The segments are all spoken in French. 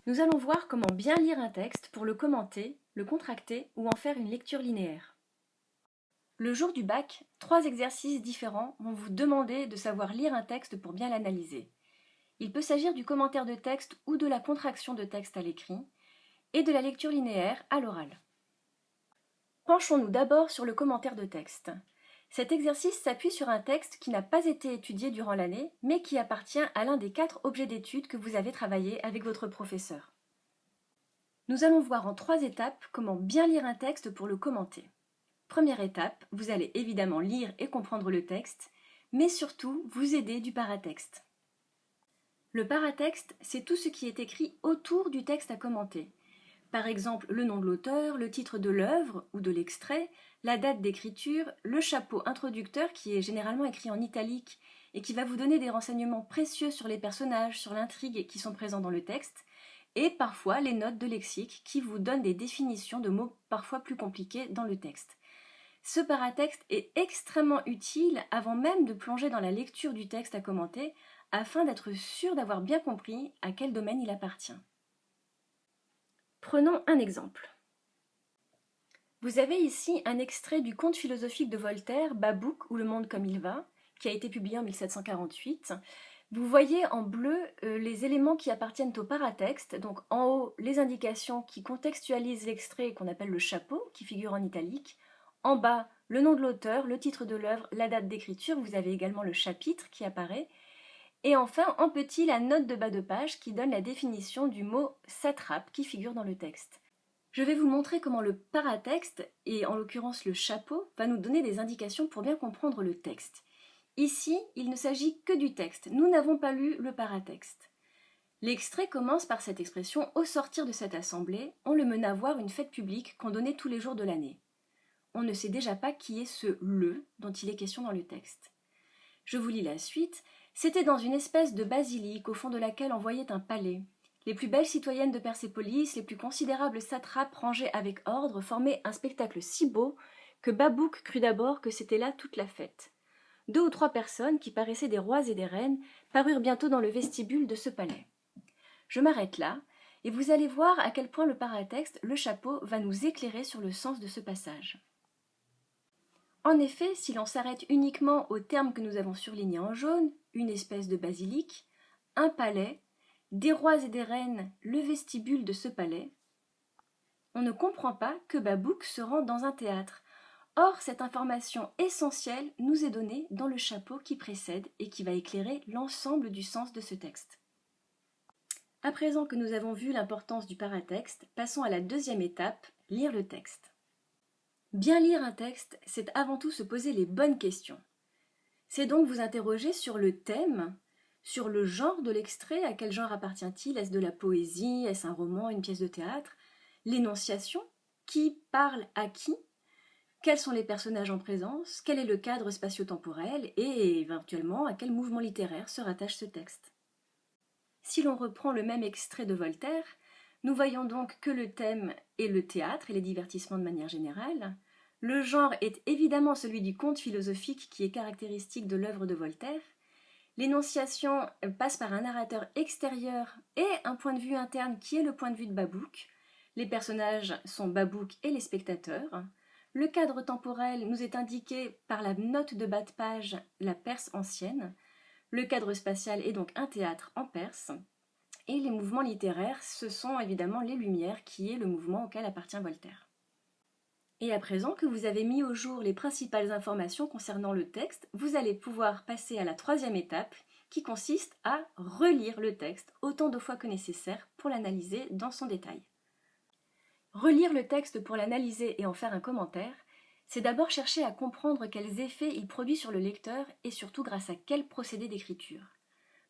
Nous allons voir comment bien lire un texte pour le commenter, le contracter ou en faire une lecture linéaire. Le jour du bac, 3 exercices différents vont vous demander de savoir lire un texte pour bien l'analyser. Il peut s'agir du commentaire de texte ou de la contraction de texte à l'écrit, et de la lecture linéaire à l'oral. Penchons-nous d'abord sur le commentaire de texte. Cet exercice s'appuie sur un texte qui n'a pas été étudié durant l'année, mais qui appartient à l'un des 4 objets d'étude que vous avez travaillé avec votre professeur. Nous allons voir en 3 étapes comment bien lire un texte pour le commenter. Première étape, vous allez évidemment lire et comprendre le texte, mais surtout vous aider du paratexte. Le paratexte, c'est tout ce qui est écrit autour du texte à commenter. Par exemple, le nom de l'auteur, le titre de l'œuvre ou de l'extrait, la date d'écriture, le chapeau introducteur qui est généralement écrit en italique et qui va vous donner des renseignements précieux sur les personnages, sur l'intrigue qui sont présents dans le texte, et parfois les notes de lexique qui vous donnent des définitions de mots parfois plus compliqués dans le texte. Ce paratexte est extrêmement utile avant même de plonger dans la lecture du texte à commenter afin d'être sûr d'avoir bien compris à quel domaine il appartient. Prenons un exemple. Vous avez ici un extrait du conte philosophique de Voltaire, Babouc ou Le monde comme il va, qui a été publié en 1748. Vous voyez en bleu les éléments qui appartiennent au paratexte, donc en haut les indications qui contextualisent l'extrait et qu'on appelle le chapeau, qui figure en italique. En bas, le nom de l'auteur, le titre de l'œuvre, la date d'écriture, vous avez également le chapitre qui apparaît. Et enfin, en petit, la note de bas de page qui donne la définition du mot satrape qui figure dans le texte. Je vais vous montrer comment le paratexte, et en l'occurrence le chapeau, va nous donner des indications pour bien comprendre le texte. Ici, il ne s'agit que du texte. Nous n'avons pas lu le paratexte. L'extrait commence par cette expression « Au sortir de cette assemblée, on le mena voir une fête publique qu'on donnait tous les jours de l'année ». On ne sait déjà pas qui est ce « le » dont il est question dans le texte. Je vous lis la suite. C'était dans une espèce de basilique au fond de laquelle on voyait un palais. Les plus belles citoyennes de Persépolis, les plus considérables satrapes rangés avec ordre, formaient un spectacle si beau que Babouc crut d'abord que c'était là toute la fête. 2 ou 3 personnes, qui paraissaient des rois et des reines, parurent bientôt dans le vestibule de ce palais. Je m'arrête là, et vous allez voir à quel point le paratexte, le chapeau, va nous éclairer sur le sens de ce passage. En effet, si l'on s'arrête uniquement aux termes que nous avons surlignés en jaune, une espèce de basilique, un palais, des rois et des reines, le vestibule de ce palais, on ne comprend pas que Babouc se rend dans un théâtre. Or, cette information essentielle nous est donnée dans le chapeau qui précède et qui va éclairer l'ensemble du sens de ce texte. À présent que nous avons vu l'importance du paratexte, passons à la deuxième étape, lire le texte. Bien lire un texte, c'est avant tout se poser les bonnes questions. C'est donc vous interroger sur le thème, sur le genre de l'extrait, à quel genre appartient-il, est-ce de la poésie, est-ce un roman, une pièce de théâtre, l'énonciation, qui parle à qui, quels sont les personnages en présence, quel est le cadre spatio-temporel et éventuellement à quel mouvement littéraire se rattache ce texte. Si l'on reprend le même extrait de Voltaire, nous voyons donc que le thème est le théâtre et les divertissements de manière générale. Le genre est évidemment celui du conte philosophique qui est caractéristique de l'œuvre de Voltaire. L'énonciation passe par un narrateur extérieur et un point de vue interne qui est le point de vue de Babouc. Les personnages sont Babouc et les spectateurs. Le cadre temporel nous est indiqué par la note de bas de page, la Perse ancienne. Le cadre spatial est donc un théâtre en Perse. Et les mouvements littéraires, ce sont évidemment les Lumières, qui est le mouvement auquel appartient Voltaire. Et à présent que vous avez mis au jour les principales informations concernant le texte, vous allez pouvoir passer à la troisième étape, qui consiste à relire le texte autant de fois que nécessaire pour l'analyser dans son détail. Relire le texte pour l'analyser et en faire un commentaire, c'est d'abord chercher à comprendre quels effets il produit sur le lecteur et surtout grâce à quel procédé d'écriture.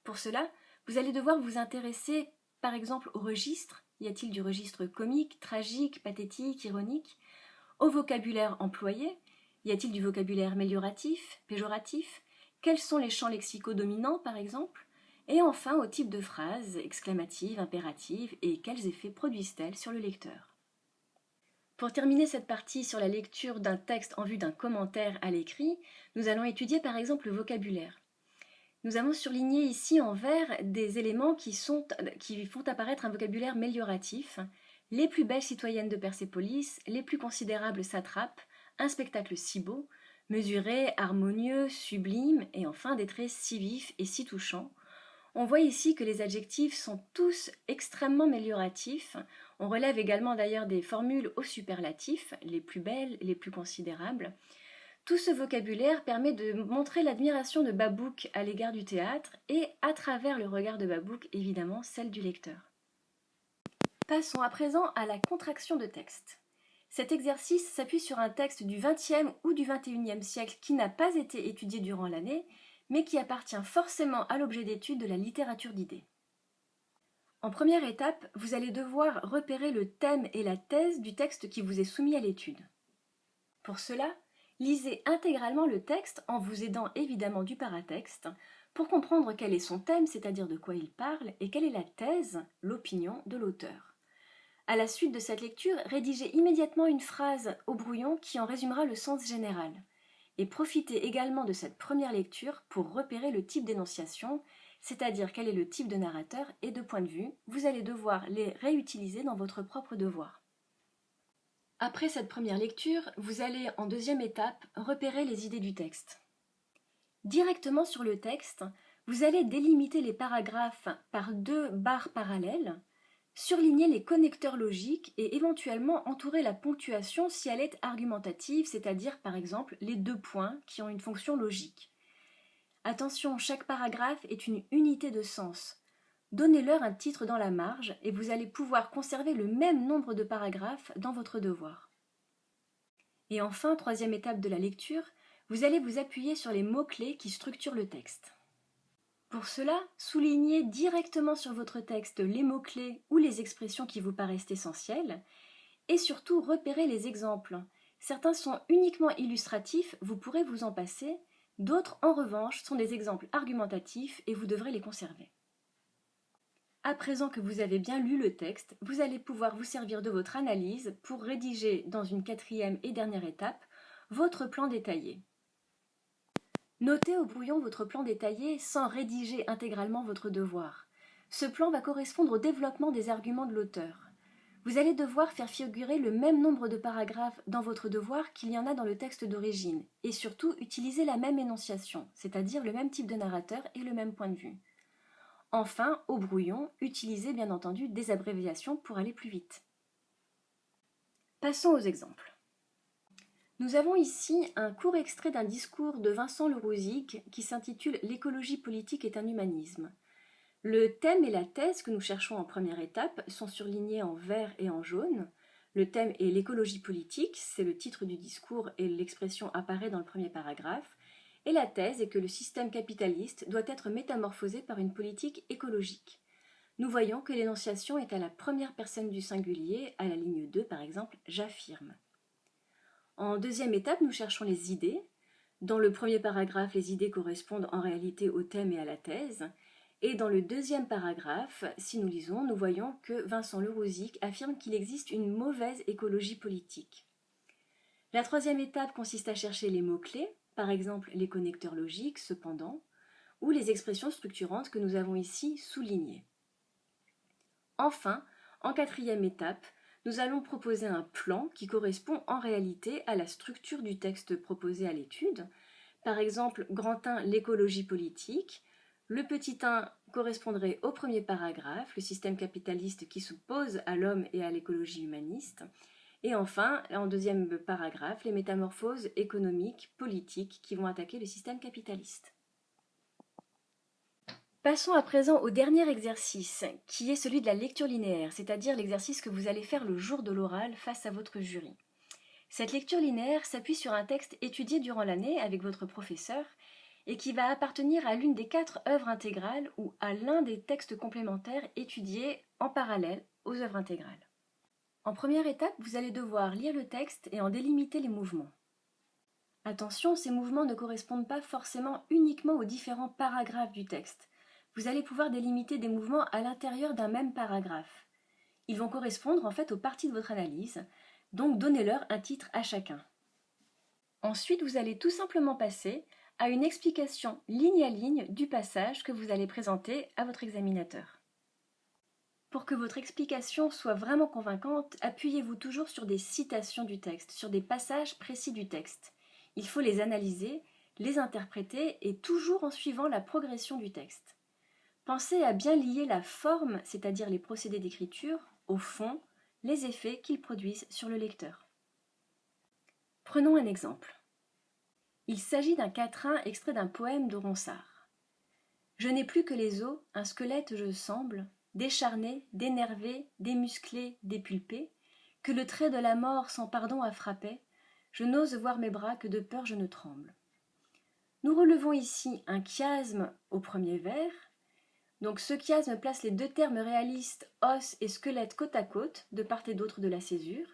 Pour cela, vous allez devoir vous intéresser par exemple au registre. Y a-t-il du registre comique, tragique, pathétique, ironique? Au vocabulaire employé. Y a-t-il du vocabulaire amélioratif, péjoratif? Quels sont les champs lexicaux dominants par exemple? Et enfin au type de phrases, exclamatives, impératives, et quels effets produisent-elles sur le lecteur? Pour terminer cette partie sur la lecture d'un texte en vue d'un commentaire à l'écrit, nous allons étudier par exemple le vocabulaire. Nous avons surligné ici en vert des éléments qui font apparaître un vocabulaire mélioratif. Les plus belles citoyennes de Persépolis, les plus considérables satrapes, un spectacle si beau, mesuré, harmonieux, sublime, et enfin des traits si vifs et si touchants. On voit ici que les adjectifs sont tous extrêmement mélioratifs. On relève également d'ailleurs des formules au superlatif, les plus belles, les plus considérables. Tout ce vocabulaire permet de montrer l'admiration de Babouk à l'égard du théâtre et, à travers le regard de Babouk, évidemment, celle du lecteur. Passons à présent à la contraction de texte. Cet exercice s'appuie sur un texte du XXe ou du XXIe siècle qui n'a pas été étudié durant l'année, mais qui appartient forcément à l'objet d'étude de la littérature d'idées. En première étape, vous allez devoir repérer le thème et la thèse du texte qui vous est soumis à l'étude. Pour cela, lisez intégralement le texte en vous aidant évidemment du paratexte pour comprendre quel est son thème, c'est-à-dire de quoi il parle, et quelle est la thèse, l'opinion de l'auteur. À la suite de cette lecture, rédigez immédiatement une phrase au brouillon qui en résumera le sens général. Et profitez également de cette première lecture pour repérer le type d'énonciation, c'est-à-dire quel est le type de narrateur et de point de vue. Vous allez devoir les réutiliser dans votre propre devoir. Après cette première lecture, vous allez en deuxième étape repérer les idées du texte. Directement sur le texte, vous allez délimiter les paragraphes par 2 barres parallèles, surligner les connecteurs logiques et éventuellement entourer la ponctuation si elle est argumentative, c'est-à-dire par exemple les 2 points qui ont une fonction logique. Attention, chaque paragraphe est une unité de sens. Donnez-leur un titre dans la marge et vous allez pouvoir conserver le même nombre de paragraphes dans votre devoir. Et enfin, troisième étape de la lecture, vous allez vous appuyer sur les mots-clés qui structurent le texte. Pour cela, soulignez directement sur votre texte les mots-clés ou les expressions qui vous paraissent essentielles et surtout repérez les exemples. Certains sont uniquement illustratifs, vous pourrez vous en passer, d'autres en revanche sont des exemples argumentatifs et vous devrez les conserver. À présent que vous avez bien lu le texte, vous allez pouvoir vous servir de votre analyse pour rédiger dans une quatrième et dernière étape votre plan détaillé. Notez au brouillon votre plan détaillé sans rédiger intégralement votre devoir. Ce plan va correspondre au développement des arguments de l'auteur. Vous allez devoir faire figurer le même nombre de paragraphes dans votre devoir qu'il y en a dans le texte d'origine, et surtout utiliser la même énonciation, c'est-à-dire le même type de narrateur et le même point de vue. Enfin, au brouillon, utilisez bien entendu des abréviations pour aller plus vite. Passons aux exemples. Nous avons ici un court extrait d'un discours de Vincent Le Rouzic qui s'intitule « L'écologie politique est un humanisme ». Le thème et la thèse que nous cherchons en première étape sont surlignés en vert et en jaune. Le thème est l'écologie politique, c'est le titre du discours et l'expression apparaît dans le premier paragraphe. Et la thèse est que le système capitaliste doit être métamorphosé par une politique écologique. Nous voyons que l'énonciation est à la première personne du singulier, à la ligne 2 par exemple, j'affirme. En deuxième étape, nous cherchons les idées. Dans le premier paragraphe, les idées correspondent en réalité au thème et à la thèse. Et dans le deuxième paragraphe, si nous lisons, nous voyons que Vincent Le Rouzic affirme qu'il existe une mauvaise écologie politique. La troisième étape consiste à chercher les mots-clés, par exemple les connecteurs logiques, cependant, ou les expressions structurantes que nous avons ici soulignées. Enfin, en quatrième étape, nous allons proposer un plan qui correspond en réalité à la structure du texte proposé à l'étude. Par exemple, grand 1, l'écologie politique. Le petit 1 correspondrait au premier paragraphe, le système capitaliste qui s'oppose à l'homme et à l'écologie humaniste. Et enfin, en deuxième paragraphe, les métamorphoses économiques, politiques qui vont attaquer le système capitaliste. Passons à présent au dernier exercice, qui est celui de la lecture linéaire, c'est-à-dire l'exercice que vous allez faire le jour de l'oral face à votre jury. Cette lecture linéaire s'appuie sur un texte étudié durant l'année avec votre professeur et qui va appartenir à l'une des 4 œuvres intégrales ou à l'un des textes complémentaires étudiés en parallèle aux œuvres intégrales. En première étape, vous allez devoir lire le texte et en délimiter les mouvements. Attention, ces mouvements ne correspondent pas forcément uniquement aux différents paragraphes du texte. Vous allez pouvoir délimiter des mouvements à l'intérieur d'un même paragraphe. Ils vont correspondre en fait aux parties de votre analyse, donc donnez-leur un titre à chacun. Ensuite, vous allez tout simplement passer à une explication ligne à ligne du passage que vous allez présenter à votre examinateur. Pour que votre explication soit vraiment convaincante, appuyez-vous toujours sur des citations du texte, sur des passages précis du texte. Il faut les analyser, les interpréter et toujours en suivant la progression du texte. Pensez à bien lier la forme, c'est-à-dire les procédés d'écriture, au fond, les effets qu'ils produisent sur le lecteur. Prenons un exemple. Il s'agit d'un quatrain extrait d'un poème de Ronsard. Je n'ai plus que les os, un squelette je semble, décharné, dénervé, démusclé, dépulpé, que le trait de la mort sans pardon a frappé, je n'ose voir mes bras que de peur je ne tremble. Nous relevons ici un chiasme au premier vers. Donc ce chiasme place les deux termes réalistes os et squelette côte à côte, de part et d'autre de la césure,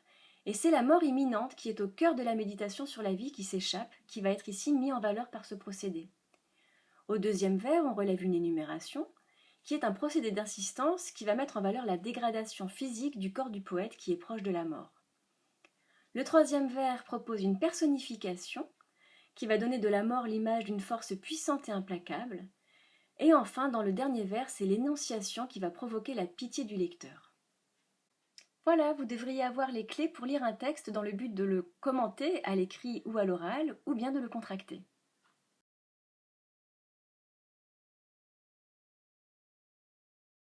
et c'est la mort imminente qui est au cœur de la méditation sur la vie qui s'échappe, qui va être ici mis en valeur par ce procédé. Au deuxième vers, on relève une énumération, qui est un procédé d'insistance qui va mettre en valeur la dégradation physique du corps du poète qui est proche de la mort. Le troisième vers propose une personnification, qui va donner de la mort l'image d'une force puissante et implacable, et enfin, dans le dernier vers, c'est l'énonciation qui va provoquer la pitié du lecteur. Voilà, vous devriez avoir les clés pour lire un texte dans le but de le commenter à l'écrit ou à l'oral, ou bien de le contracter.